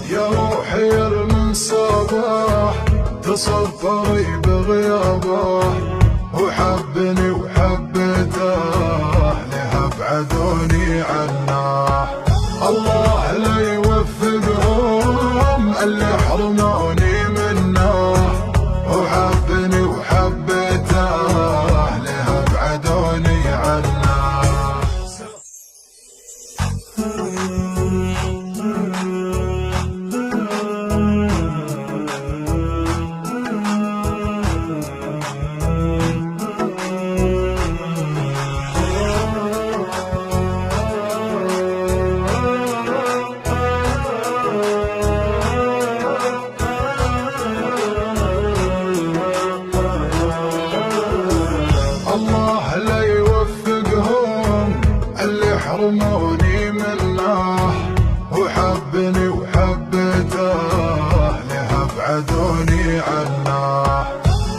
يا روحي المنصباح تصفري بغيابه، وحبني وحبته لها بعدوني عنه. الله لا يوفقهم اللي حرموني منه، وحبني وحبته لها بعدوني عنه. الله لا يوفقهم اللي حرموني منه، وحبني وحبته لها بعدوني عنه.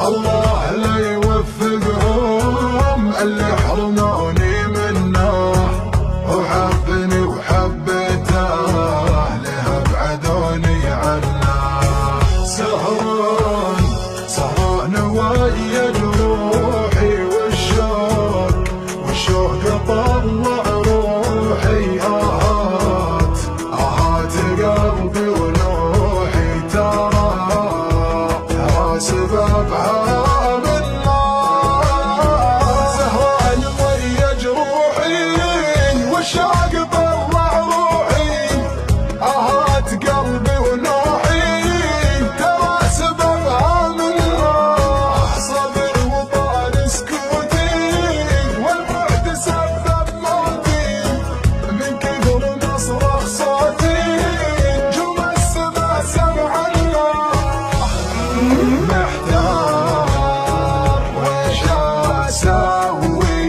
الله لا يوفقهم اللي حرموني منه، وحبني وحبته لها بعدوني عنه. سهران سهران ويا روحي والشوق طلع روحي، آهات آهات قلبي ونوحي، ترى سببها بالنار. سهران ويا جروحي والشوق طلع روحي، آهات قلبي ونوحي، ترى سببها من الله. صبر وطال سكوتي والبعد سبب موتي، من كثر نصرخ صوتي جم السما سمع الله. محتار ويش اسوي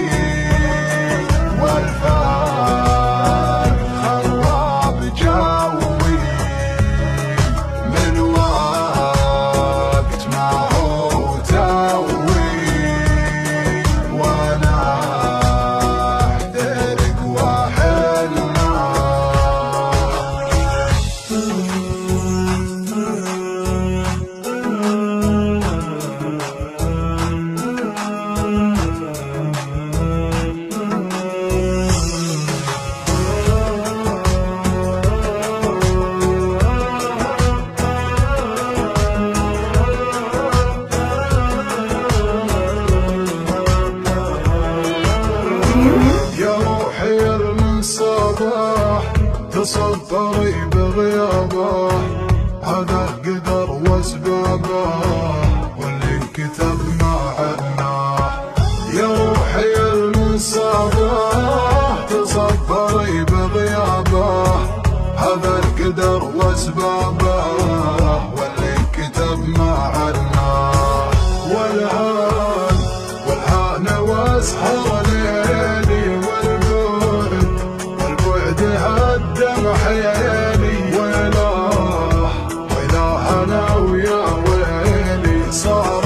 والفار خراب جوي، من وقت ما هو توي وانا احترق واحل يا روحي المنصباح تصفري بغيابه، هذا القدر واسبابه واللي انكتب ما عناه. يا روحي المنصباح تصفري بغيابه، هذا القدر واسبابه واللي انكتب ما عناه. والهان واسهر ليلي والبعد هدم حيالي، وإله أنا ويا ويلي، صار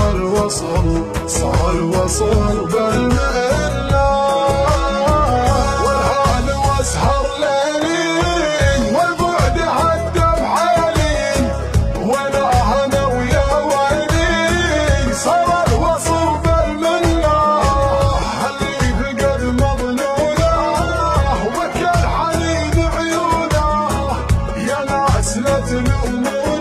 الوصل بالمئلة. والهان واسهر ليلي والبعد هدم حيالي، وإله أنا ويا ويلي، صار الوصل بالمئلة. اللي فقد مظلوله وكل حنين عيونه، يا ناس لا تلومون